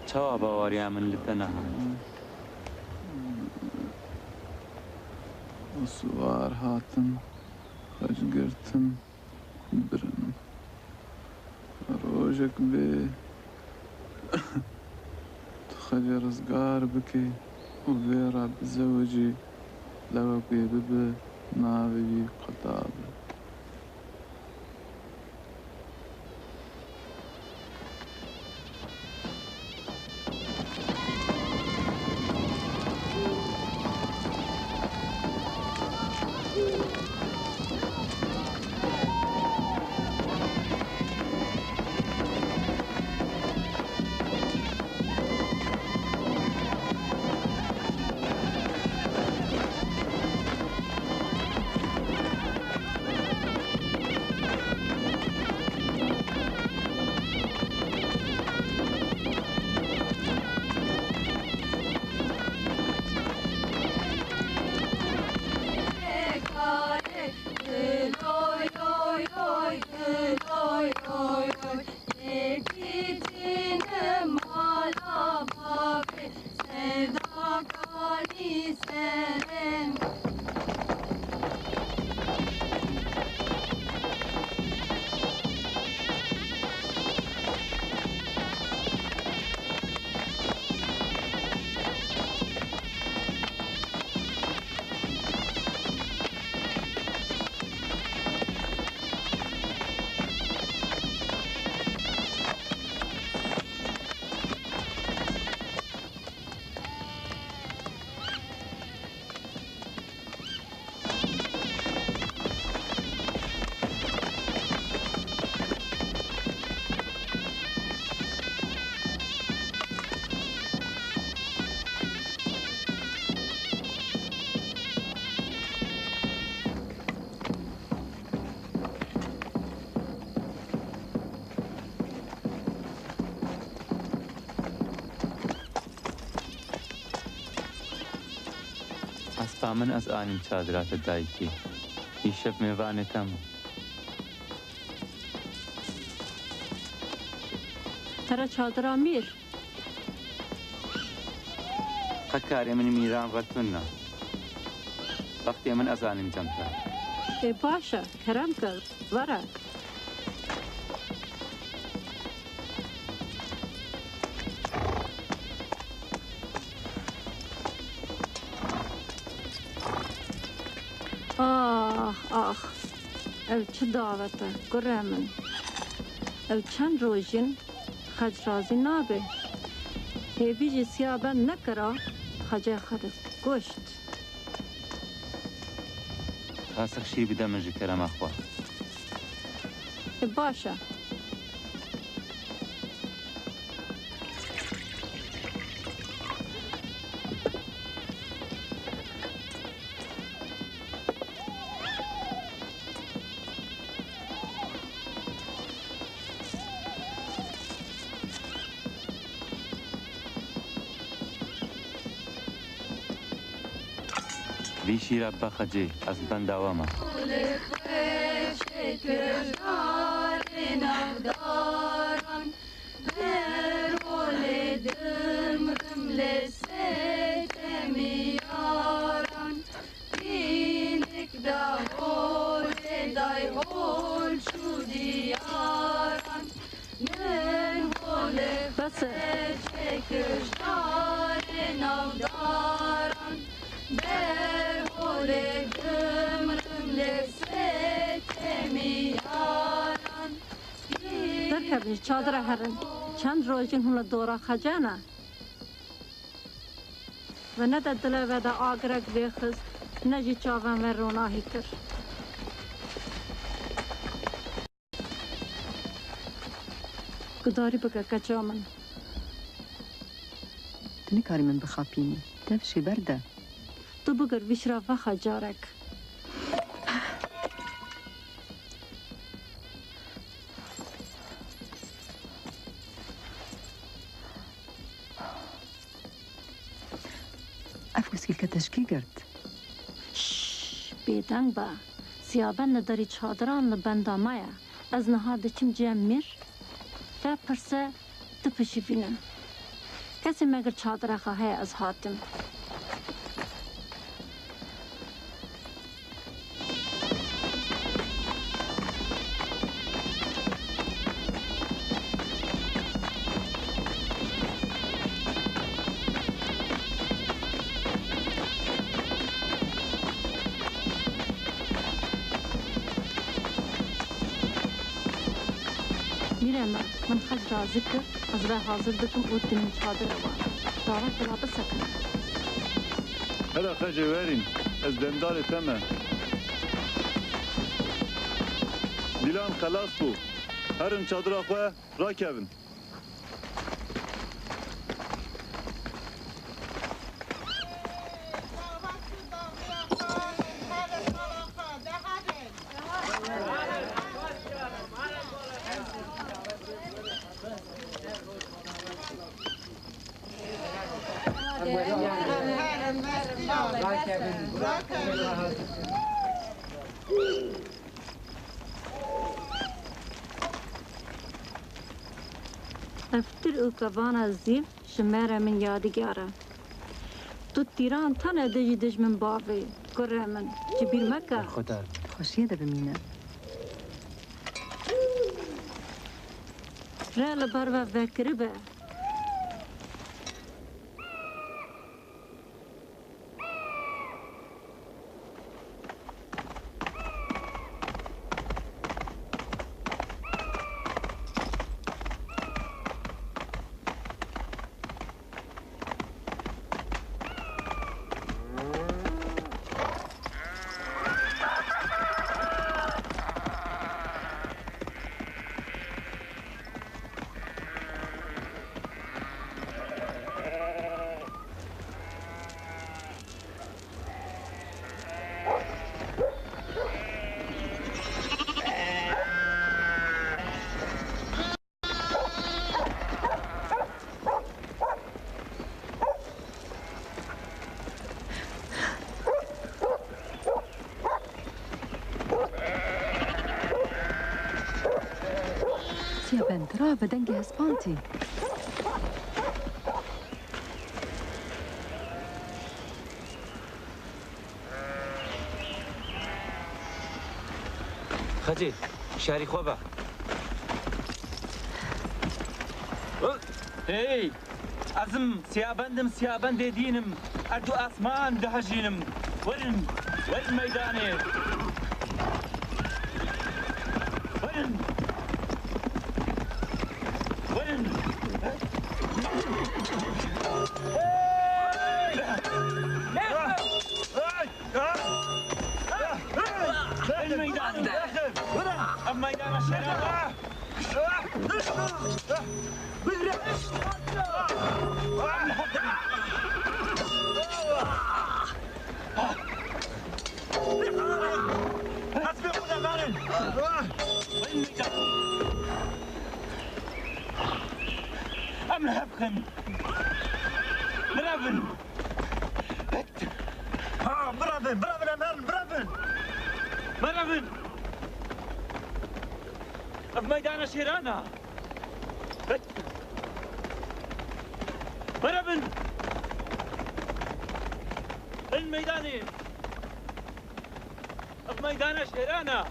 چوا باوریا من لتنها سوار هاتن خجگرتن برن روجك بي تخلي رزقار بكي وفيرا بزوجي لو بي ببي ناوي قطاب من از آنیم چادرات دایکی ایشب میوانتم ترى چادر امیر قکاری من میران غلطونا وقتی من از آنیم جمتر ای باشا کرم کرد ورا آخ او چه دعوته گره من او چند روزین خج رازی نابه هیویجی سیابن نکرا خجه خرد گوشت خاسق شی بده من جکرم اخوا باشه بیشی رب خجی از بند دوامه درکبیش چادر هرن چند روزین هون دورا خجانه و نه دل و دا آگرک بیخست نجی چاوان و روناهی کر گداری بگه کچا من تو نکاری من بخاپینی تفشی برده تو بگر ویشرا و خجارک که تشکی کرد بیدنگ با سیابن نداری چادران لبنده مایا از نهاد چیم جم میر و پرسه تپشی بینم کسی مگر چادر خواهی از حاتم من خج رازی کرد از راه حاضر بکم او دنیم چادر وان دارم کلا بسکن هلا خجی ورین از دندال تمه دیلان خلاص بو هرم چادر آخواه را کبن افتر او کوانا زیف شماره من یادگاره تو تیران تنه دجی دج من باوی گره من جبیر مکه خدا خوشیه ده بمینه رال بر و وکربه سيابن ترى بدنجي هسبانتي خجل شاري خوبه هی ازم سیابند دینم اردو آسمان دهجینم ورن میدانه ورن الميدان الشراب حسبي خذ غارن أمن هبخن برافن برافن أمهرن برافن في ميدان شيرانا برافن الميداني في ميدان شيرانا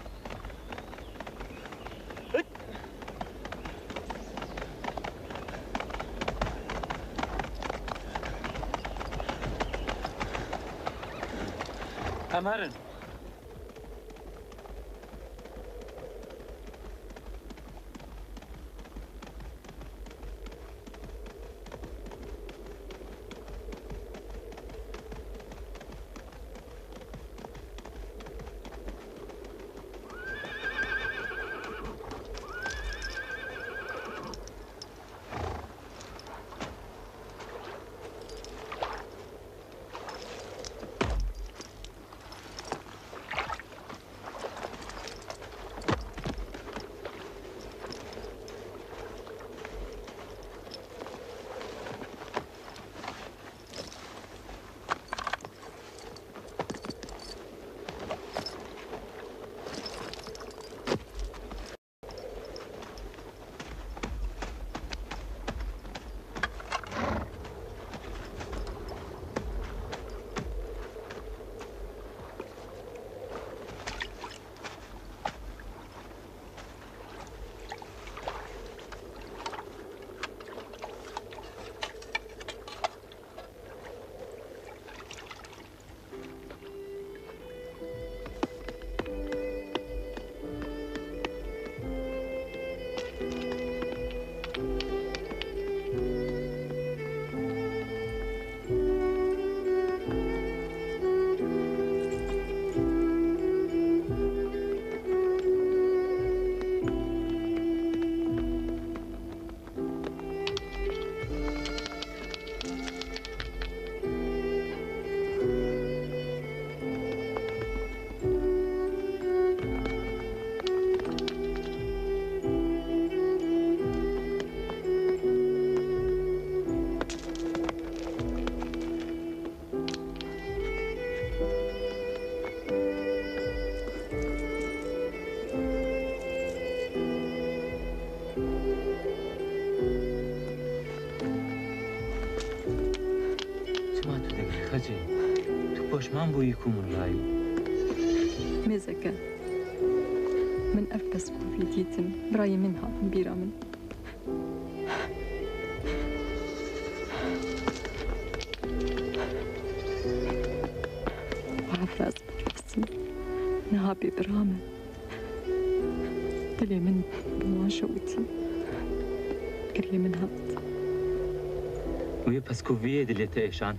أمهرن پشمان بوی کومن رایو مزكا من أفكس بوفيتيتن براي منها بيرا من وعفاز بنفسي نهابي برامن دلي من بواشوتي قري من هبت ويا بسكوفيه دليتا إيشان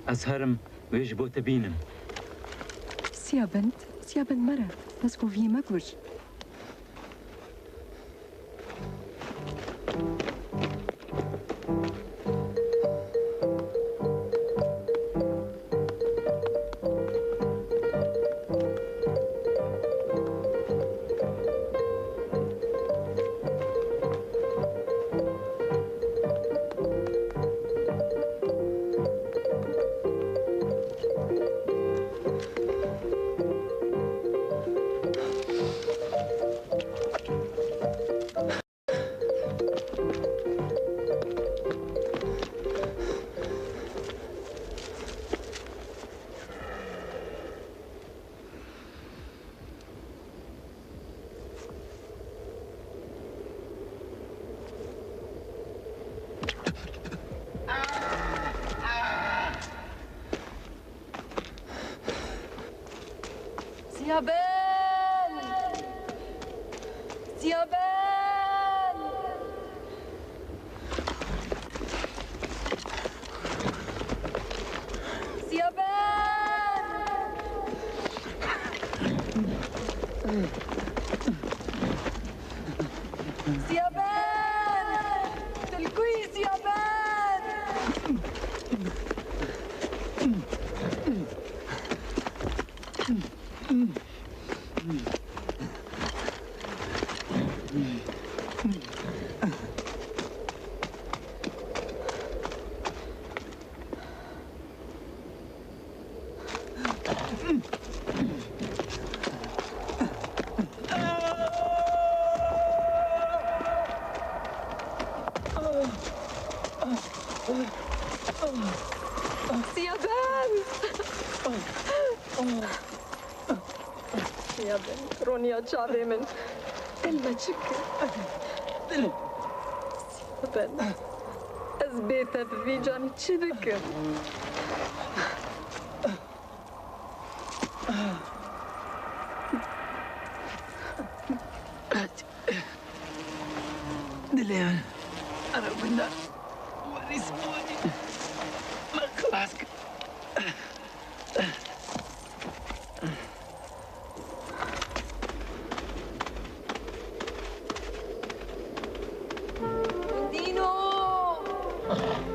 أزهرم ويش بو تبينم سيابن مرة بسكوفيه مكوش Siyaben! Siyaben, Ronya çavê min. Dil me çi kir? Siyaben, ez bê te bi vî canî çi bikim? Dilê min, erebûna werî spanî me xilas kir. Dîno!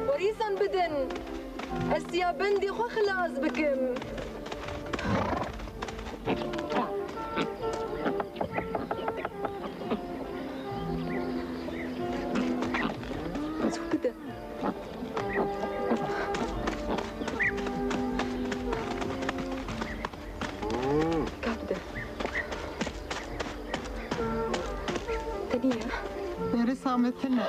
Werîsan bidin. Ez Siyabendê xwe xilas bikim. Zû bide. Ka bide. Tenîye. Nerê sametine.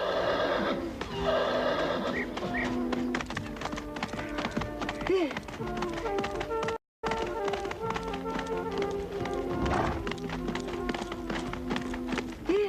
Dê. Dê.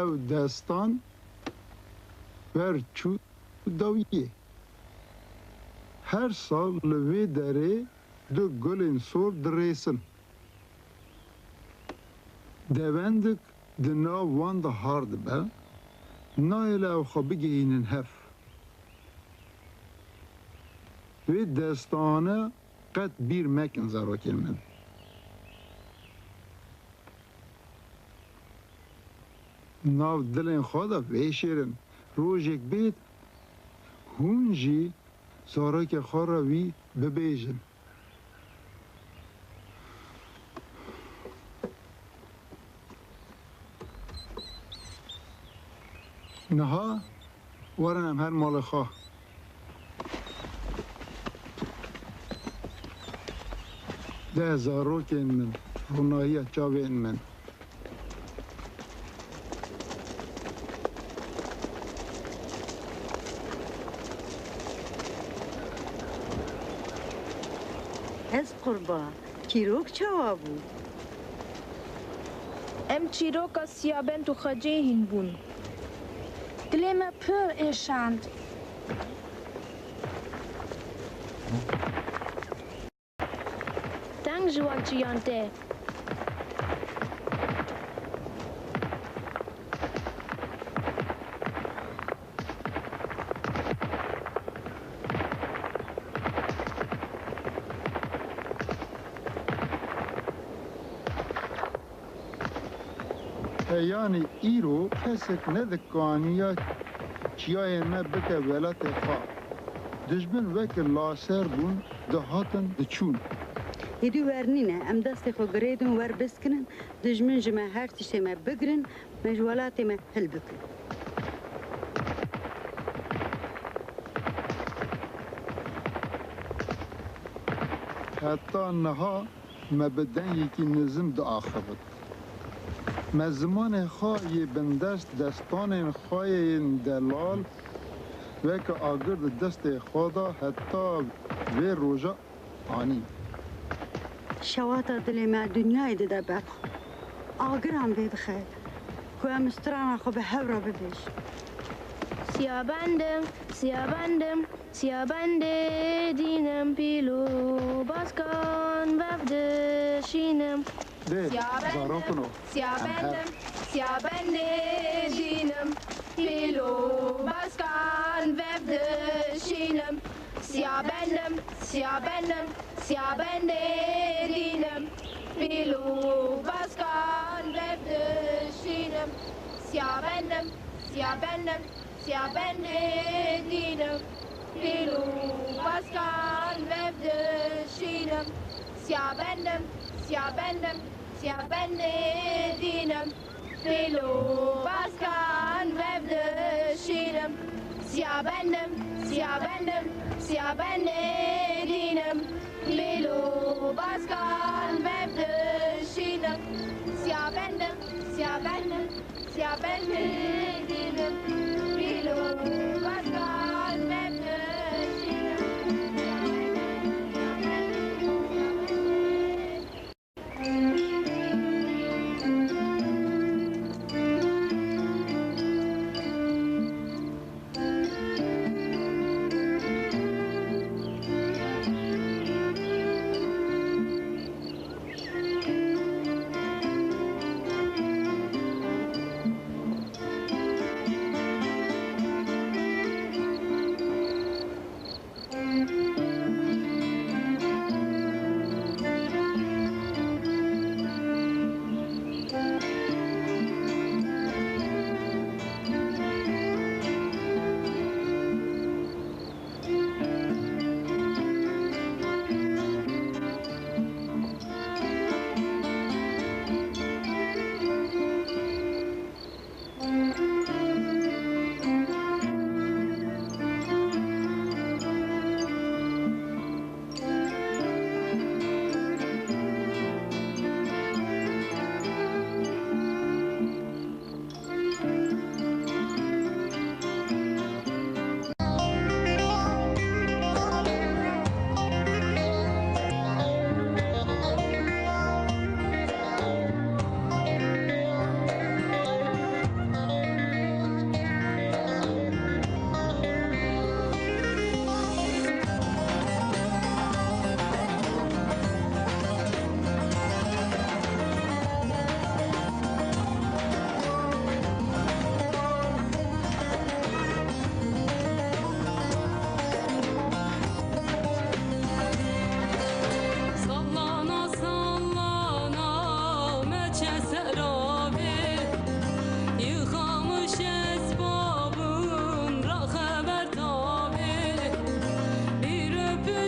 او دستان بر چو داویه هر سال لوی داره دو گلین سور دریسن دوندک دنا وان ده هارد به نایل او خبگینن هف وی دستانه قد بیر مکن زراکن من ناو دلین خدا ویشیرن روژک بید هونجی زراک خارا وی ببیجن نها ورنم هر مال خواه ده زاروکن من رونایی چاوین من از قربا چیروک چاوا بود ام چیروکا سیابن تو خجه هین بون دلی ما پر ایشاند دنگ جوان چیانته یعنی ایرو کسک ندکانیا چیای ما بکه ولات خواه دجبن وک لاسر بون دهاتن دچون هدو ورنینه ام دست خو گریدون ور بسکنن دجمن جمع هر تیشه ما بگرن مجوالات ما هل بکن حتی نها ما بدن یکی نظم دا آخبت ما زمان خواهی بندست دستان خواهی دلال وک آگر دست خدا حتی وی روژا آنی شواتا دلی ما دنیای ده بر آگران بید خیر که ام استران خو به هورا ببیش سیابندم سیابندم سیابنده دینم پیلو باسکان وفد شینم زارو کنو سیابندم سیابنده دینم پیلو باسکان وفد شینم سیابندم سیابندم سیابنده دینم پیلو باسکان وفد شینم سیابندم سیابندم سیابنده دینم پیلو باسکان وفد شینم سیابندم سیابندم سیابنده دینم پیلو باسکان وفد شینم سیابندم سیابندم سیابنده دینم پیلو باسکان وفد شینم سیابندم سیابندم سیابنده دینم پیلو باسکان وفد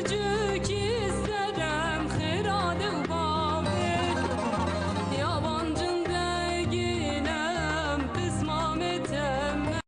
جون